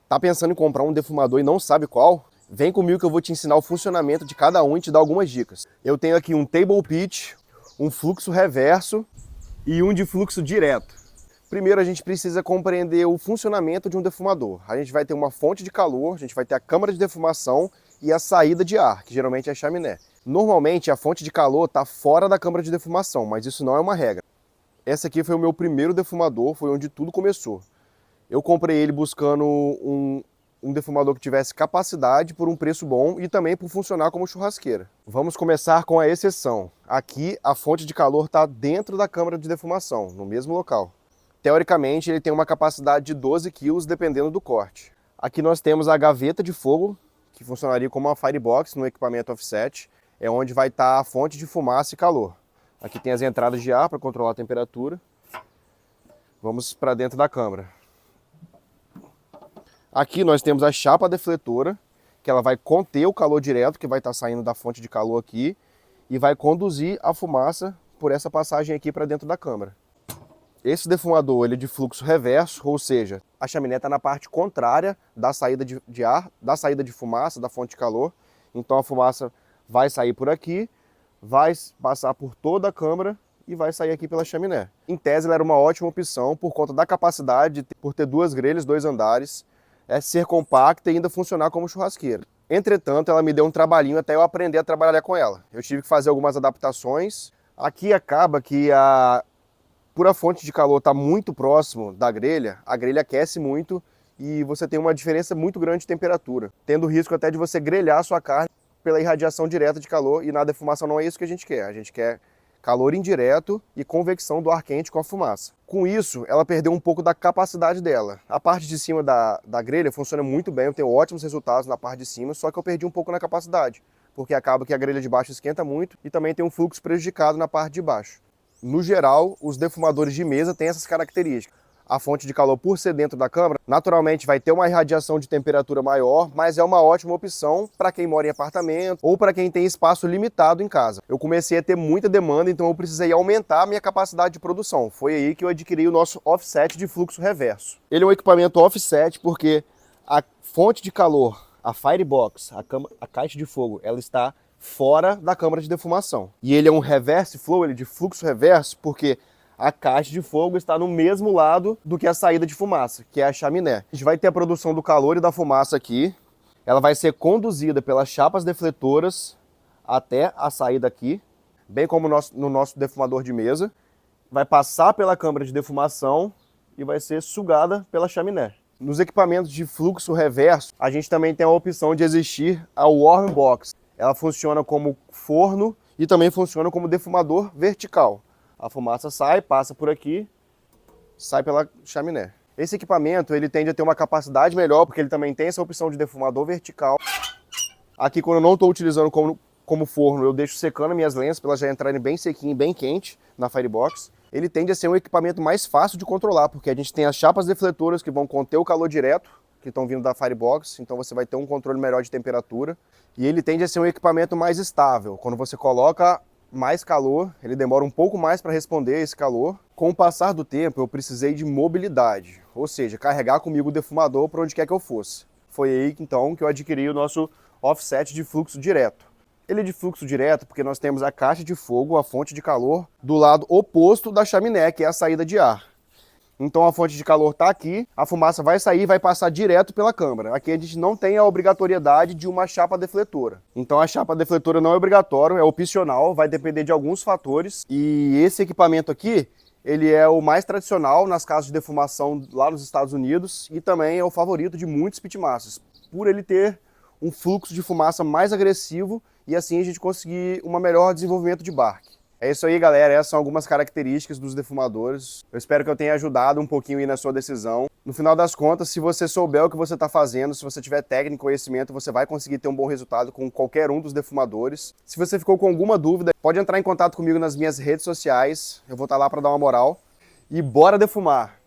Tá pensando em comprar um defumador e não sabe qual? Vem comigo que eu vou te ensinar o funcionamento de cada um e te dar algumas dicas. Eu tenho aqui um table pitch, um fluxo reverso e um de fluxo direto. Primeiro a gente precisa compreender o funcionamento de um defumador. A gente vai ter uma fonte de calor, a gente vai ter a câmara de defumação e a saída de ar, que geralmente é a chaminé. Normalmente a fonte de calor está fora da câmara de defumação, mas isso não é uma regra. Esse aqui foi o meu primeiro defumador, foi onde tudo começou. Eu comprei ele buscando um defumador que tivesse capacidade por um preço bom e também por funcionar como churrasqueira. Vamos começar com a exceção. Aqui a fonte de calor está dentro da câmara de defumação, no mesmo local. Teoricamente ele tem uma capacidade de 12 kg dependendo do corte. Aqui nós temos a gaveta de fogo, que funcionaria como uma firebox no equipamento offset, é onde vai estar a fonte de fumaça e calor. Aqui tem as entradas de ar para controlar a temperatura. Vamos para dentro da câmara. Aqui nós temos a chapa defletora, que ela vai conter o calor direto que vai estar saindo da fonte de calor aqui e vai conduzir a fumaça por essa passagem aqui para dentro da câmara. Esse defumador ele é de fluxo reverso, ou seja, a chaminé está na parte contrária da saída de ar, da saída de fumaça, da fonte de calor. Então a fumaça vai sair por aqui, vai passar por toda a câmara e vai sair aqui pela chaminé. Em tese ela era uma ótima opção por conta da capacidade, por ter duas grelhas, 2 andares, ser compacta e ainda funcionar como churrasqueira. Entretanto, ela me deu um trabalhinho até eu aprender a trabalhar com ela. Eu tive que fazer algumas adaptações. Aqui acaba que por a fonte de calor estar muito próximo da grelha, a grelha aquece muito e você tem uma diferença muito grande de temperatura, tendo o risco até de você grelhar a sua carne pela irradiação direta de calor, e na defumação não é isso que a gente quer. A gente quer calor indireto e convecção do ar quente com a fumaça. Com isso, ela perdeu um pouco da capacidade dela. A parte de cima da grelha funciona muito bem, eu tenho ótimos resultados na parte de cima, só que eu perdi um pouco na capacidade, porque acaba que a grelha de baixo esquenta muito e também tem um fluxo prejudicado na parte de baixo. No geral, os defumadores de mesa têm essas características. A fonte de calor, por ser dentro da câmara, naturalmente vai ter uma irradiação de temperatura maior, mas é uma ótima opção para quem mora em apartamento ou para quem tem espaço limitado em casa. Eu comecei a ter muita demanda, então eu precisei aumentar a minha capacidade de produção. Foi aí que eu adquiri o nosso offset de fluxo reverso. Ele é um equipamento offset porque a fonte de calor, a firebox, a caixa de fogo, ela está fora da câmara de defumação. E ele é um reverse flow, ele é de fluxo reverso, porque a caixa de fogo está no mesmo lado do que a saída de fumaça, que é a chaminé. A gente vai ter a produção do calor e da fumaça aqui. Ela vai ser conduzida pelas chapas defletoras até a saída aqui, bem como no nosso defumador de mesa. Vai passar pela câmara de defumação e vai ser sugada pela chaminé. Nos equipamentos de fluxo reverso, a gente também tem a opção de existir a warm box. Ela funciona como forno e também funciona como defumador vertical. A fumaça sai, passa por aqui, sai pela chaminé. Esse equipamento ele tende a ter uma capacidade melhor, porque ele também tem essa opção de defumador vertical. Aqui, quando eu não estou utilizando como forno, eu deixo secando minhas lenças para elas já entrarem bem sequinho e bem quente na firebox. Ele tende a ser um equipamento mais fácil de controlar, porque a gente tem as chapas defletoras que vão conter o calor direto, que estão vindo da firebox, então você vai ter um controle melhor de temperatura. E ele tende a ser um equipamento mais estável. Quando você coloca mais calor, ele demora um pouco mais para responder a esse calor. Com o passar do tempo, eu precisei de mobilidade, ou seja, carregar comigo o defumador para onde quer que eu fosse. Foi aí então que eu adquiri o nosso offset de fluxo direto. Ele é de fluxo direto porque nós temos a caixa de fogo, a fonte de calor, do lado oposto da chaminé, que é a saída de ar. Então a fonte de calor está aqui, a fumaça vai sair e vai passar direto pela câmara. Aqui a gente não tem a obrigatoriedade de uma chapa defletora. Então a chapa defletora não é obrigatório, é opcional, vai depender de alguns fatores. E esse equipamento aqui, ele é o mais tradicional nas casas de defumação lá nos Estados Unidos e também é o favorito de muitos pitmasters, por ele ter um fluxo de fumaça mais agressivo e assim a gente conseguir um melhor desenvolvimento de barque. É isso aí, galera, essas são algumas características dos defumadores. Eu espero que eu tenha ajudado um pouquinho aí na sua decisão. No final das contas, se você souber o que você está fazendo, se você tiver técnica e conhecimento, você vai conseguir ter um bom resultado com qualquer um dos defumadores. Se você ficou com alguma dúvida, pode entrar em contato comigo nas minhas redes sociais, eu vou estar lá para dar uma moral. E bora defumar!